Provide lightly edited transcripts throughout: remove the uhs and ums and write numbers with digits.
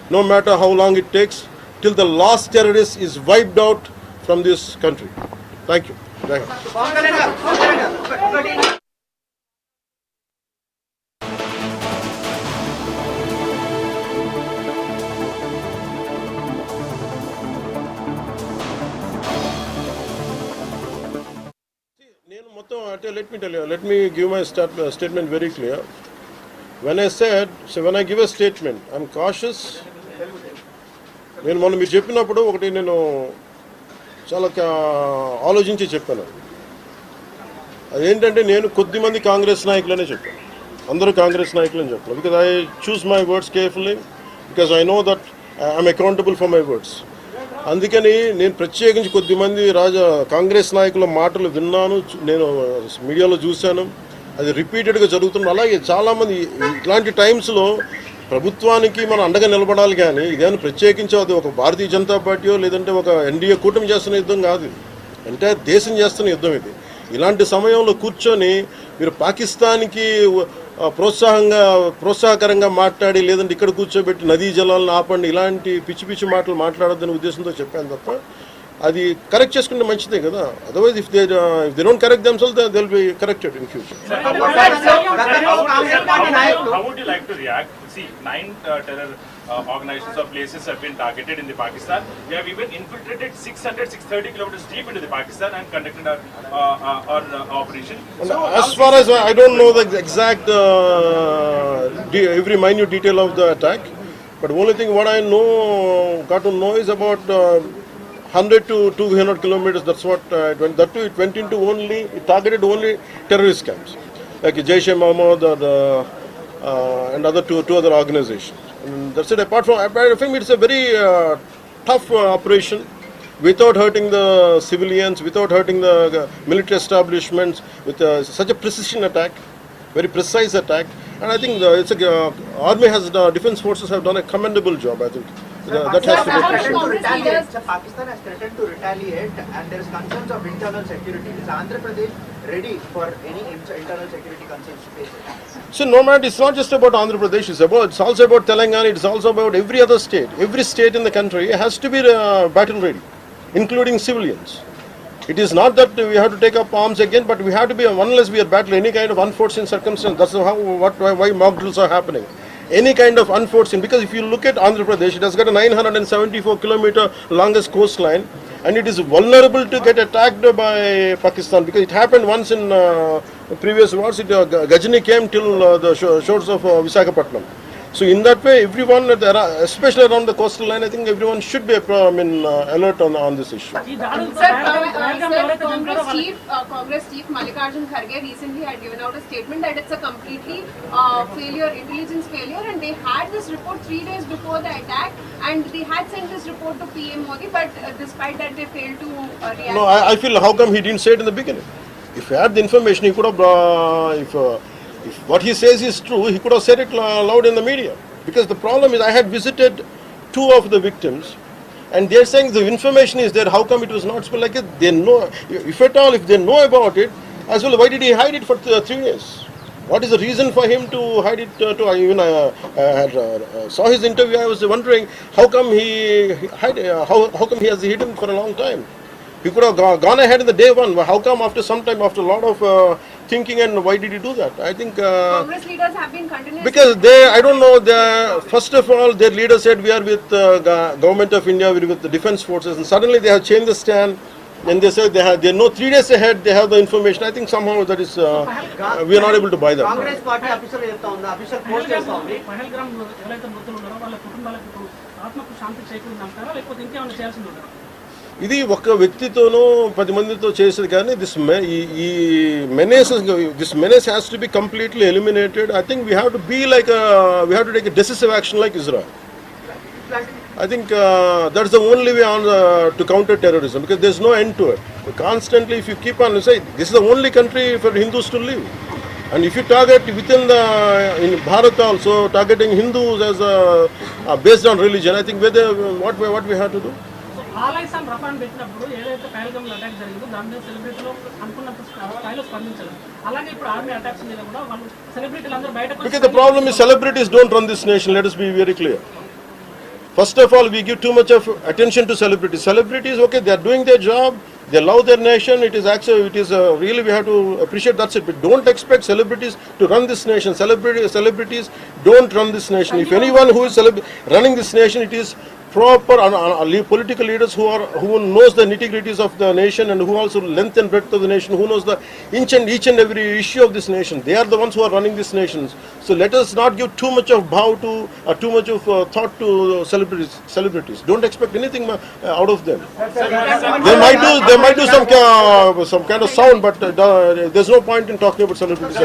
no matter how long it takes, till the last terrorist is wiped out from this country. Thank you. Thank you. Let me give my statement very clear. When I give a statement, I'm cautious. నేను మొన్న మీరు చెప్పినప్పుడు ఒకటి నేను చాలా ఆలోచించి చెప్పాను. అదేంటంటే నేను కొద్దిమంది కాంగ్రెస్ నాయకులనే చెప్పాను, అందరూ కాంగ్రెస్ నాయకులని చెప్పాను. Because I choose my words carefully, because I know that I'm accountable for my words. అందుకని నేను ప్రత్యేకించి కొద్దిమంది కాంగ్రెస్ నాయకుల మాటలు విన్నాను, నేను మీడియాలో చూశాను, అది రిపీటెడ్గా జరుగుతుంది. అలాగే చాలామంది ఇట్లాంటి టైమ్స్లో ప్రభుత్వానికి మనం అండగా నిలబడాలి, కానీ ఇదేమైనా ప్రత్యేకించి అది ఒక భారతీయ జనతా పార్టీయో లేదంటే ఒక ఎన్డీఏ కూటమి చేస్తున్న యుద్ధం కాదు, అంటే దేశం చేస్తున్న యుద్ధం ఇది. ఇలాంటి సమయంలో కూర్చొని మీరు పాకిస్తాన్కి ప్రోత్సాహకరంగా మాట్లాడి లేదంటే ఇక్కడ కూర్చోబెట్టి నదీ జలాలను ఆపండి, ఇలాంటి పిచ్చి పిచ్చి మాటలు మాట్లాడొద్దనే ఉద్దేశంతో చెప్పాను తప్ప అది కరెక్ట్ చేసుకుంటే మంచిదే కదా. Otherwise if they don't correct themselves they will be corrected in future. How would you like to react? See, 9 terror organizations or places have been targeted in the Pakistan. They have even infiltrated 630 kilometers deep into the Pakistan and conducted our operation. So as far as I don't know the exact every minute detail of the attack, but only thing what I got to know is about 100 to 200 kilometers. That's what it went. That too, it went into it targeted only terrorist camps like Jaish-e-Mohammed and other two other organizations. And that's it. Apart from it's a very tough operation, without hurting the civilians, without hurting the military establishments, with such a precision attack, very precise attack. And I think army defense forces have done a commendable job, I think. That has to be appreciated. Pakistan has threatened to retaliate, and there is concerns of internal security. Is Andhra Pradesh ready for any internal security concerns to face it? So no matter, it's not just about Andhra Pradesh. It's also about Telangana. It's also about every other state. Every state in the country has to be battle ready, including civilians. It is not that we have to take up arms again, but we have to be, unless we are battling any kind of unforeseen circumstance. That's why mock drills are happening. Any kind of unforeseen, because if you look at Andhra Pradesh, it has got a 974 kilometer longest coastline, and it is vulnerable to get attacked by Pakistan, because it happened once in previous wars. Gajini came till the shores of Visakhapatnam. So in that way, everyone, especially around the coastal line, I think everyone should be alert on this issue. Congress chief Mallikarjun Kharge recently had given out a statement that it's a completely intelligence failure, and they had this report 3 days before the attack, and they had sent this report to PM Modi, but despite that they failed to react. No, I feel, how come he didn't say it in the beginning? If he had the information, he could have, if what he says is true, he could have said it loud in the media. Because the problem is, I had visited 2 of the victims, and they are saying the information is there. How come it was not spoken? Like they know, if at all, if they know about it, as well, why did he hide it for 3 years? What is the reason for him to hide it? Even I saw his interview. I was wondering how come how come he has hidden for a long time. He could have gone ahead in the day one. How come after some time, after a lot of thinking, and why did he do that? I think Congress leaders have been continuously, because I don't know. First of all, their leader said we are with government of India, we are with the defense forces, and suddenly they have changed the stand. And they said they know 3 days ahead they have the information. I think somehow that is we are not able to buy that. Congress party official official post చేస్తుంది. పహల్గాం ఎవరైతే మృతులు ఉన్నారో వాళ్ళ కుటుంబాలకు ఆత్మకు శాంతి చేకూరునంటారా, లేకపోతే ఇంకేమైనా చేయాల్సి ఉంటుందా? ఇది ఒక వ్యక్తితోనో 10 మందితో చేసేది కానీ this menace has to be completely eliminated. I think we have to be we have to take a decisive action like Israel. I think that's the only way to counter terrorism, because there's no end to it. Constantly, if you keep on saying this is the only country for Hindus to live, and if you target within in Bharat also targeting Hindus as based on religion, I think what we have to do. ఆలైసాన్ రఫాన్ పెట్టినప్పుడు ఏదైతే పహల్గాంలో attack జరిగిందో దాని మీద సెలబ్రిటీలు అనుకున్నంత స్థాయిలో స్పందించారు. అలాగే ఇప్పుడు ఆర్మీ అటాక్స్ మీద కూడా వాళ్ళు సెలబ్రిటీలు అందరూ బయటకు, because the problem is celebrities don't run this nation. Let us be very clear. First of all, we give too much of attention to celebrities. Celebrities, okay, they are doing their job. They love their nation. It is actually, really we have to appreciate. That's it. But don't expect celebrities to run this nation. Celebrities don't run this nation. If anyone who is running this nation, it is proper political leaders who knows the nitty-gritties of the nation and who also length and breadth of the nation, who knows the each and every issue of this nation. They are the ones who are running this nation. So let us not give too much of bow to or too much of thought to celebrities. Don't expect anything out of them. They might do some kind of sound, but there's no point in talking about celebrities.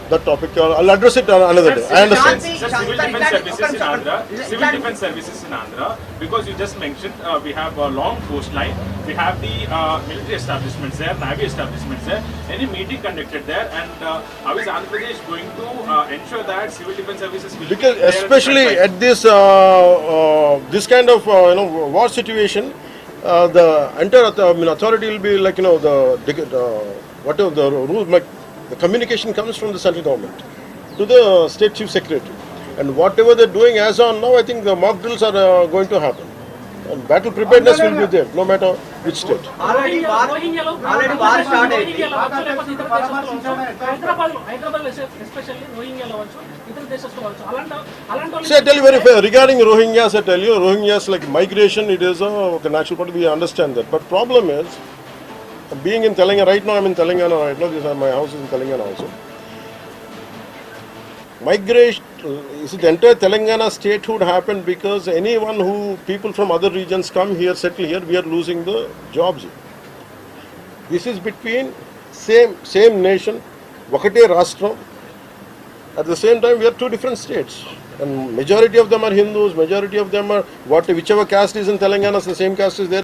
That topic, I'll address it another day. I understand. Sir, civil defense services in Andhra, because you just mentioned we have a long coastline, we have the military establishments there, navy establishments there. Any meeting conducted there, and how is Andhra Pradesh going to ensure that civil defense services will Because be there especially at this kind of war situation, the entire authority will be like whatever the rule, like the communication comes from the central government to the state chief secretary, and whatever they're doing as on now, I think the mock drills are going to happen, and battle preparedness will be there no matter which state. Already war started. Hyderabad especially రోహింగ్యాలో అవ్వచ్చు ఇతర దేశస్తులు అవ్వచ్చు అలాంటి See, I tell you very fair, regarding Rohingyas, I tell you, Rohingyas like migration, it is a natural part, we understand that, but problem is, being in Telangana, right now I'm in Telangana right now, my house is in Telangana also. Migration, the entire Telangana statehood happened because people from other regions come here, settle here, we are losing the jobs. This is between same nation, Vakate Rashtra. At the same time, we are two different states. And majority of them are Hindus, majority of them are whichever caste is in Telangana, the same caste is there.